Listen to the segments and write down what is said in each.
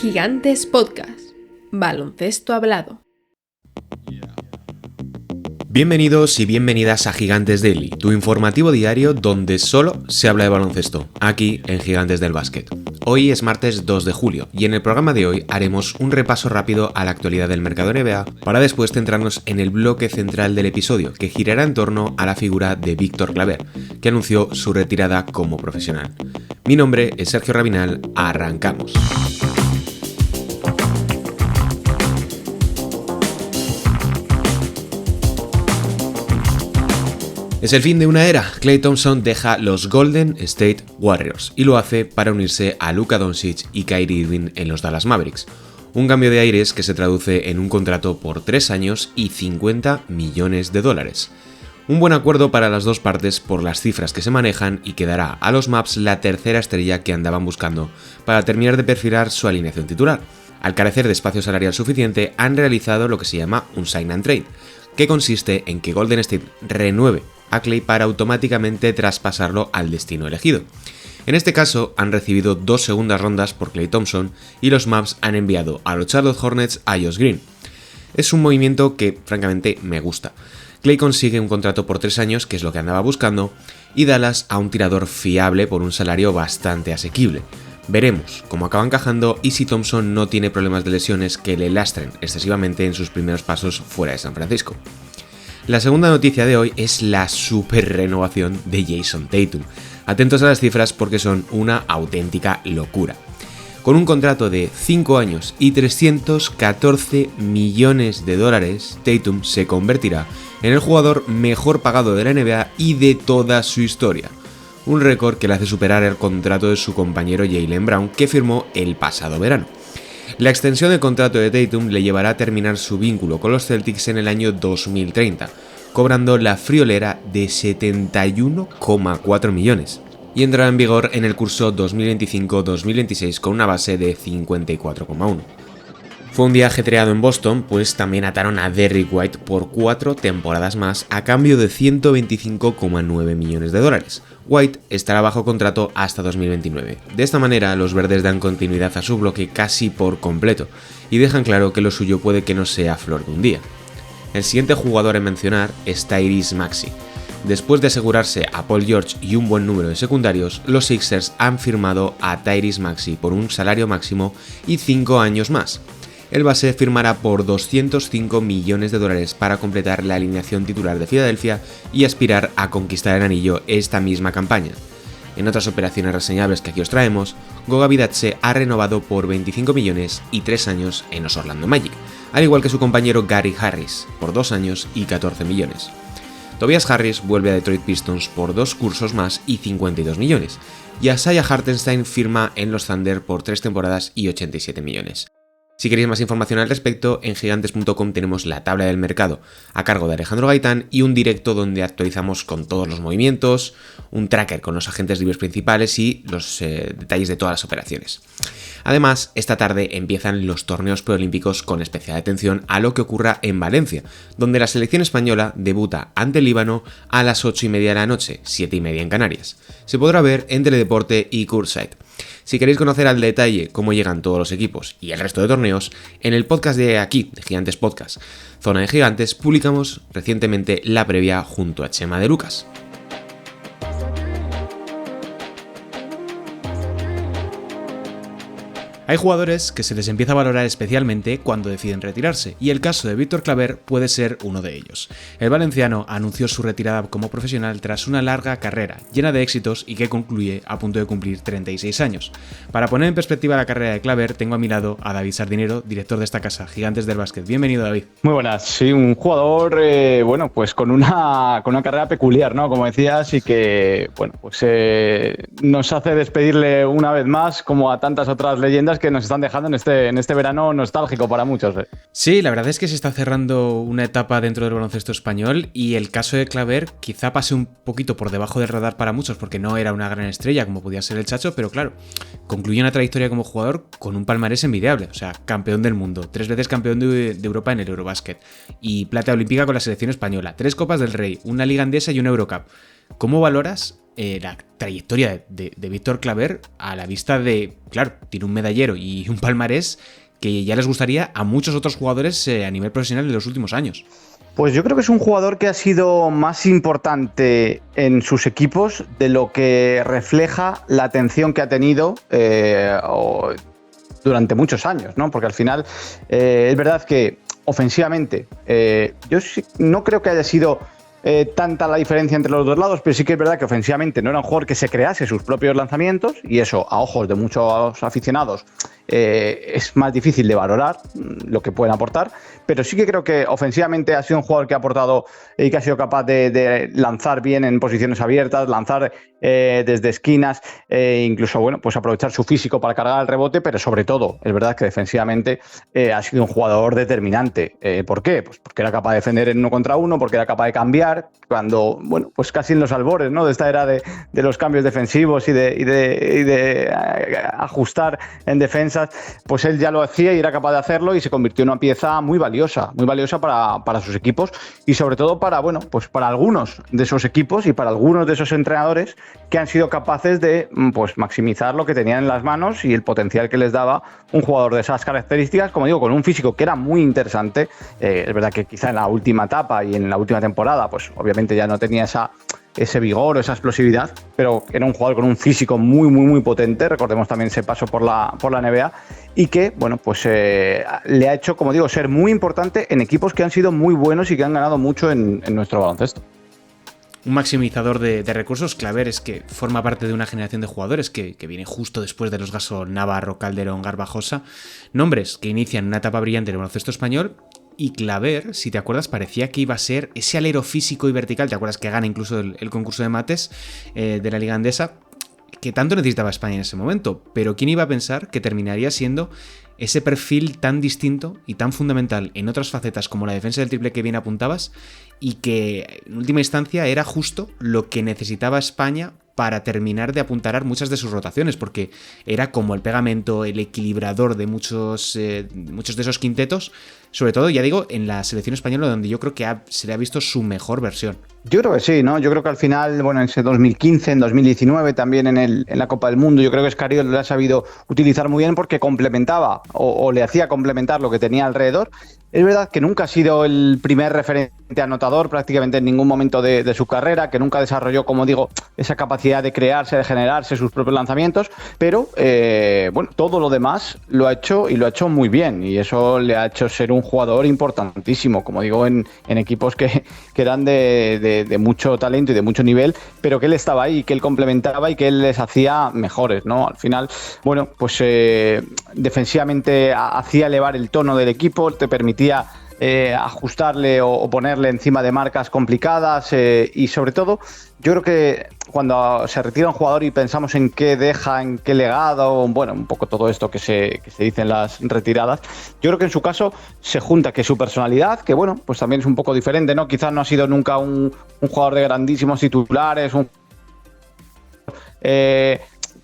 Gigantes Podcast. Baloncesto hablado. Bienvenidos y bienvenidas a Gigantes Daily, tu informativo diario donde solo se habla de baloncesto, aquí en Gigantes del Básquet. Hoy es martes 2 de julio y en el programa de hoy haremos un repaso rápido a la actualidad del mercado NBA para después centrarnos en el bloque central del episodio, que girará en torno a la figura de Víctor Claver, que anunció su retirada como profesional. Mi nombre es Sergio Rabinal, arrancamos. Es el fin de una era. Klay Thompson deja los Golden State Warriors y lo hace para unirse a Luka Doncic y Kyrie Irving en los Dallas Mavericks. Un cambio de aires que se traduce en un contrato por 3 años y $50 millones. Un buen acuerdo para las dos partes por las cifras que se manejan y que dará a los Mavs la tercera estrella que andaban buscando para terminar de perfilar su alineación titular. Al carecer de espacio salarial suficiente, han realizado lo que se llama un sign and trade, que consiste en que Golden State renueve a Klay para automáticamente traspasarlo al destino elegido. En este caso, han recibido 2 segundas rondas por Klay Thompson y los Mavs han enviado a los Charlotte Hornets a Josh Green. Es un movimiento que, francamente, me gusta. Klay consigue un contrato por 3 años, que es lo que andaba buscando, y Dallas a un tirador fiable por un salario bastante asequible. Veremos cómo acaba encajando y si Thompson no tiene problemas de lesiones que le lastren excesivamente en sus primeros pasos fuera de San Francisco. La segunda noticia de hoy es la super renovación de Jason Tatum. Atentos a las cifras porque son una auténtica locura. Con un contrato de 5 años y $314 millones, Tatum se convertirá en el jugador mejor pagado de la NBA y de toda su historia. Un récord que le hace superar el contrato de su compañero Jaylen Brown, que firmó el pasado verano. La extensión del contrato de Tatum le llevará a terminar su vínculo con los Celtics en el año 2030, cobrando la friolera de 71,4 millones, y entrará en vigor en el curso 2025-2026 con una base de 54,1. Fue un día ajetreado en Boston, pues también ataron a Derrick White por 4 temporadas más a cambio de $125,9 millones. White estará bajo contrato hasta 2029. De esta manera, los verdes dan continuidad a su bloque casi por completo y dejan claro que lo suyo puede que no sea flor de un día. El siguiente jugador en mencionar es Tyrese Maxey. Después de asegurarse a Paul George y un buen número de secundarios, los Sixers han firmado a Tyrese Maxey por un salario máximo y 5 años más. El base firmará por $205 millones para completar la alineación titular de Filadelfia y aspirar a conquistar el anillo esta misma campaña. En otras operaciones reseñables que aquí os traemos, Goga Bitadze ha renovado por 25 millones y 3 años en los Orlando Magic, al igual que su compañero Gary Harris por 2 años y 14 millones. Tobias Harris vuelve a Detroit Pistons por 2 cursos más y 52 millones, y Isaiah Hartenstein firma en los Thunder por 3 temporadas y 87 millones. Si queréis más información al respecto, en gigantes.com tenemos la tabla del mercado a cargo de Alejandro Gaitán y un directo donde actualizamos con todos los movimientos, un tracker con los agentes libres principales y los detalles de todas las operaciones. Además, esta tarde empiezan los torneos preolímpicos con especial atención a lo que ocurra en Valencia, donde la selección española debuta ante el Líbano a las 8:30 de la noche, 7:30 en Canarias. Se podrá ver en Teledeporte y Courtside. Si queréis conocer al detalle cómo llegan todos los equipos y el resto de torneos, en el podcast de aquí, de Gigantes Podcast, Zona de Gigantes, publicamos recientemente la previa junto a Chema de Lucas. Hay jugadores que se les empieza a valorar especialmente cuando deciden retirarse, y el caso de Víctor Claver puede ser uno de ellos. El valenciano anunció su retirada como profesional tras una larga carrera, llena de éxitos y que concluye a punto de cumplir 36 años. Para poner en perspectiva la carrera de Claver, tengo a mi lado a David Sardinero, director de esta casa, Gigantes del Básquet. Bienvenido, David. Muy buenas, sí, un jugador, pues con una carrera peculiar, ¿no? Como decías, y que, nos hace despedirle una vez más, como a tantas otras leyendas que nos están dejando en este verano nostálgico para muchos. Sí, la verdad es que se está cerrando una etapa dentro del baloncesto español y el caso de Claver quizá pase un poquito por debajo del radar para muchos porque no era una gran estrella como podía ser el Chacho, pero claro, concluye una trayectoria como jugador con un palmarés envidiable, o sea, campeón del mundo, 3 veces campeón de Europa en el Eurobasket y plata olímpica con la selección española, 3 Copas del Rey, una Liga Andesa y una Eurocup. ¿Cómo valoras la trayectoria de Víctor Claver a la vista de, claro, tiene un medallero y un palmarés que ya les gustaría a muchos otros jugadores a nivel profesional en los últimos años. Pues yo creo que es un jugador que ha sido más importante en sus equipos de lo que refleja la atención que ha tenido durante muchos años, ¿no? Porque al final es verdad que ofensivamente yo no creo que haya sido tanta la diferencia entre los dos lados, pero sí que es verdad que ofensivamente no era un jugador que se crease sus propios lanzamientos, y eso a ojos de muchos aficionados es más difícil de valorar lo que pueden aportar, pero sí que creo que ofensivamente ha sido un jugador que ha aportado y que ha sido capaz de lanzar bien en posiciones abiertas, lanzar desde esquinas, incluso bueno, pues aprovechar su físico para cargar el rebote, pero sobre todo es verdad que defensivamente ha sido un jugador determinante. ¿Por qué? Pues porque era capaz de defender en 1 contra 1, porque era capaz de cambiar cuando, bueno, pues casi en los albores, ¿no?, de esta era de los cambios defensivos y de ajustar en defensas, pues él ya lo hacía y era capaz de hacerlo, y se convirtió en una pieza muy valiosa para sus equipos, y sobre todo para, bueno, pues para algunos de esos equipos y para algunos de esos entrenadores que han sido capaces de, pues, maximizar lo que tenían en las manos y el potencial que les daba un jugador de esas características, como digo, con un físico que era muy interesante. Es verdad que quizá en la última etapa y en la última temporada, pues obviamente ya no tenía ese vigor o esa explosividad, pero era un jugador con un físico muy, muy, muy potente. Recordemos también ese paso por la NBA, y que, bueno, pues le ha hecho, como digo, ser muy importante en equipos que han sido muy buenos y que han ganado mucho en nuestro baloncesto. Un maximizador de recursos. Claver es que forma parte de una generación de jugadores que viene justo después de los Gasol, Navarro, Calderón, Garbajosa, nombres que inician una etapa brillante en el baloncesto español. Y Claver, si te acuerdas, parecía que iba a ser ese alero físico y vertical, ¿te acuerdas que gana incluso el concurso de mates de la Liga Endesa, que tanto necesitaba España en ese momento? Pero ¿quién iba a pensar que terminaría siendo ese perfil tan distinto y tan fundamental en otras facetas como la defensa del triple que bien apuntabas, y que en última instancia era justo lo que necesitaba España para terminar de apuntalar muchas de sus rotaciones, porque era como el pegamento, el equilibrador de muchos de esos quintetos, sobre todo, ya digo, en la selección española, donde yo creo que se le ha visto su mejor versión. Yo creo que sí, ¿no? Yo creo que al final, bueno, en ese 2015, en 2019, también en la Copa del Mundo, yo creo que Escariolo lo ha sabido utilizar muy bien, porque complementaba o le hacía complementar lo que tenía alrededor. Es verdad que nunca ha sido el primer referente anotador prácticamente en ningún momento de su carrera, que nunca desarrolló, como digo, esa capacidad de crearse, de generarse sus propios lanzamientos, pero bueno, todo lo demás lo ha hecho, y lo ha hecho muy bien, y eso le ha hecho ser un jugador importantísimo, como digo, en equipos que eran de mucho talento y de mucho nivel, pero que él estaba ahí, que él complementaba y que él les hacía mejores, ¿no? Al final, bueno, pues defensivamente hacía elevar el tono del equipo, te permitía ajustarle o ponerle encima de marcas complicadas, y sobre todo yo creo que cuando se retira un jugador y pensamos en qué deja, en qué legado, bueno, un poco todo esto que se dice en las retiradas, yo creo que en su caso se junta que su personalidad, que bueno, pues también es un poco diferente, ¿no? Quizás no ha sido nunca un jugador de grandísimos titulares,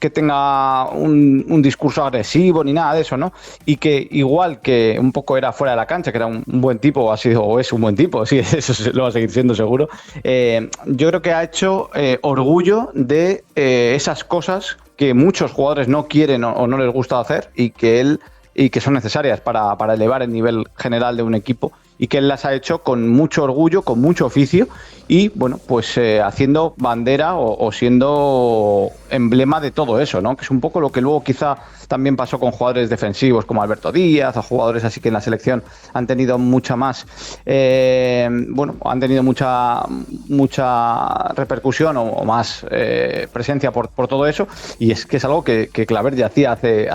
que tenga un discurso agresivo ni nada de eso, ¿no? Y que igual que un poco era fuera de la cancha, que era un buen tipo, o es un buen tipo, sí, eso lo va a seguir siendo seguro, yo creo que ha hecho orgullo de esas cosas que muchos jugadores no quieren o no les gusta hacer, y que son necesarias para elevar el nivel general de un equipo, y que él las ha hecho con mucho orgullo, con mucho oficio, y bueno, pues haciendo bandera o siendo emblema de todo eso, ¿no? Que es un poco lo que luego quizá también pasó con jugadores defensivos como Alberto Díaz, o jugadores así que en la selección han tenido mucha más, han tenido mucha repercusión o más presencia por todo eso, y es que es algo que Claver ya hacía hace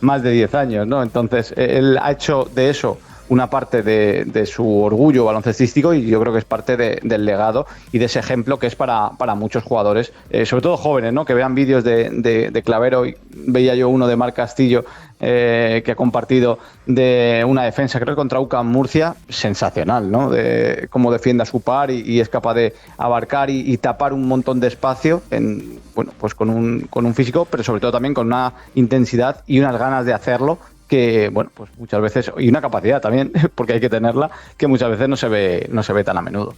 más de 10 años, ¿no? Entonces él ha hecho de eso una parte de su orgullo baloncestístico, y yo creo que es parte del legado y de ese ejemplo que es para muchos jugadores, sobre todo jóvenes, ¿no? Que vean vídeos de Clavero. Y veía yo uno de Marc Castillo que ha compartido de una defensa, creo que contra UCAM Murcia, sensacional, ¿no? De cómo defiende a su par y es capaz de abarcar y tapar un montón de espacio, pues con un físico, pero sobre todo también con una intensidad y unas ganas de hacerlo, que bueno, pues muchas veces, y una capacidad también, porque hay que tenerla, que muchas veces no se ve tan a menudo.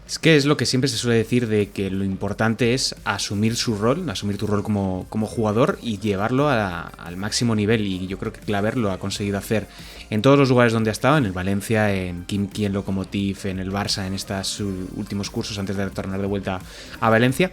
Es que es lo que siempre se suele decir de que lo importante es asumir tu rol como jugador y llevarlo al máximo nivel, y yo creo que Claver lo ha conseguido hacer en todos los lugares donde ha estado, en el Valencia, en Khimki, en Lokomotiv, en el Barça, en estos últimos cursos antes de retornar de vuelta a Valencia.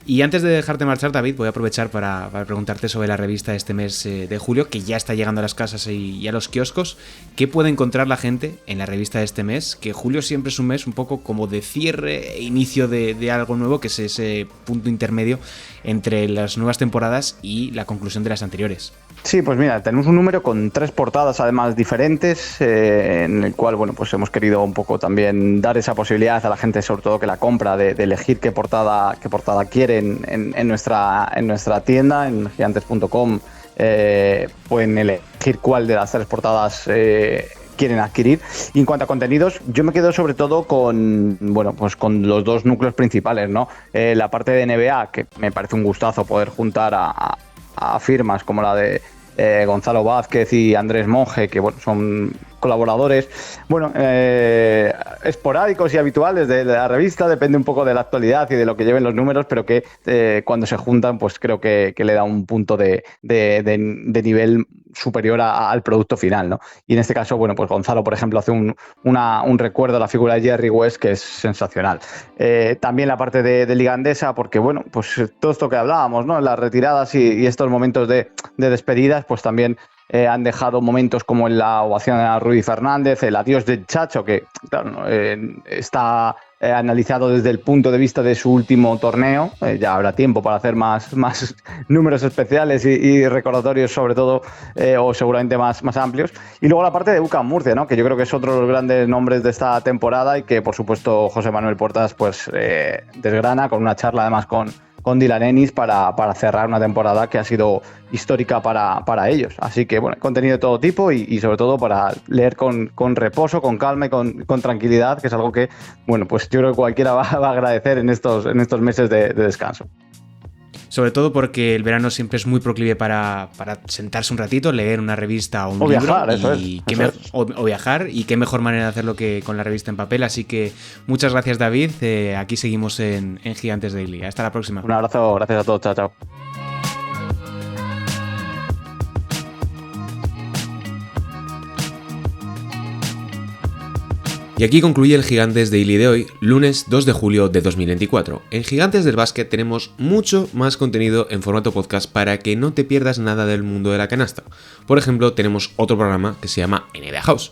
Y antes de dejarte marchar, David, voy a aprovechar para preguntarte sobre la revista de este mes de julio, que ya está llegando a las casas y a los kioscos. ¿Qué puede encontrar la gente en la revista de este mes? Que julio siempre es un mes un poco como de cierre e inicio de algo nuevo, que es ese punto intermedio entre las nuevas temporadas y la conclusión de las anteriores. Sí, pues mira, tenemos un número con 3 portadas además diferentes, en el cual, bueno, pues hemos querido un poco también dar esa posibilidad a la gente, sobre todo que la compra, de elegir qué portada quieren en nuestra tienda, en gigantes.com. Pueden elegir cuál de las 3 portadas quieren adquirir. Y en cuanto a contenidos, yo me quedo sobre todo con los 2 núcleos principales, ¿no? La parte de NBA, que me parece un gustazo poder juntar a firmas como la de Gonzalo Vázquez y Andrés Monge, que bueno, son colaboradores esporádicos y habituales de la revista, depende un poco de la actualidad y de lo que lleven los números, pero que cuando se juntan, pues creo que le da un punto de nivel superior al producto final, ¿no? Y en este caso, bueno, pues Gonzalo, por ejemplo, hace un recuerdo a la figura de Jerry West que es sensacional. También la parte de Liga Endesa, porque bueno, pues todo esto que hablábamos, ¿no? Las retiradas y estos momentos de despedidas, pues también han dejado momentos como en la ovación a Rudy Fernández, el adiós de Chacho, que claro, está analizado desde el punto de vista de su último torneo. Ya habrá tiempo para hacer más números especiales y recordatorios, sobre todo, o seguramente más amplios. Y luego la parte de UCAM Murcia, ¿no? Que yo creo que es otro de los grandes nombres de esta temporada y que, por supuesto, José Manuel Portas pues desgrana con una charla además con Dylan Ennis para cerrar una temporada que ha sido histórica para ellos. Así que, bueno, contenido de todo tipo y sobre todo para leer con reposo, con calma y con tranquilidad, que es algo que, bueno, pues yo creo que cualquiera va a agradecer en estos meses de descanso. Sobre todo porque el verano siempre es muy proclive para sentarse un ratito, leer una revista o un libro. O viajar, y qué mejor manera de hacerlo que con la revista en papel. Así que muchas gracias, David. Aquí seguimos en Gigantes Daily. Hasta la próxima. Un abrazo, gracias a todos. Chao, chao. Y aquí concluye el Gigantes Daily de hoy, lunes 2 de julio de 2024. En Gigantes del Básquet tenemos mucho más contenido en formato podcast para que no te pierdas nada del mundo de la canasta. Por ejemplo, tenemos otro programa que se llama NBA House,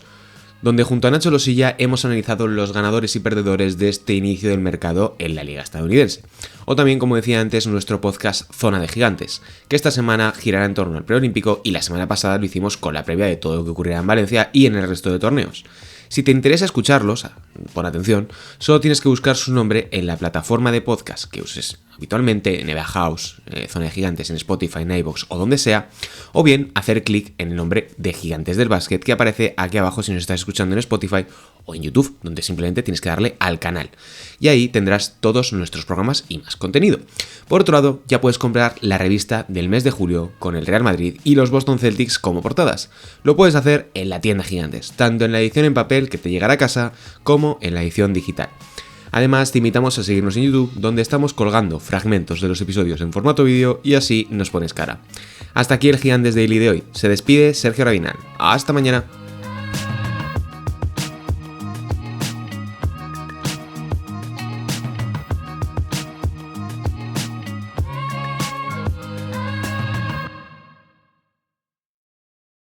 donde junto a Nacho Losilla hemos analizado los ganadores y perdedores de este inicio del mercado en la liga estadounidense. O también, como decía antes, nuestro podcast Zona de Gigantes, que esta semana girará en torno al preolímpico y la semana pasada lo hicimos con la previa de todo lo que ocurrirá en Valencia y en el resto de torneos. Si te interesa escucharlos, pon atención, solo tienes que buscar su nombre en la plataforma de podcast que uses habitualmente, NBA House, Zona de Gigantes, en Spotify, en iVoox o donde sea, o bien hacer clic en el nombre de Gigantes del Básquet que aparece aquí abajo si nos estás escuchando en Spotify o en YouTube, donde simplemente tienes que darle al canal. Y ahí tendrás todos nuestros programas y más contenido. Por otro lado, ya puedes comprar la revista del mes de julio con el Real Madrid y los Boston Celtics como portadas. Lo puedes hacer en la tienda Gigantes, tanto en la edición en papel que te llegará a casa como en la edición digital. Además, te invitamos a seguirnos en YouTube, donde estamos colgando fragmentos de los episodios en formato vídeo y así nos pones cara. Hasta aquí el Gigantes Daily de hoy. Se despide Sergio Rabinal. ¡Hasta mañana!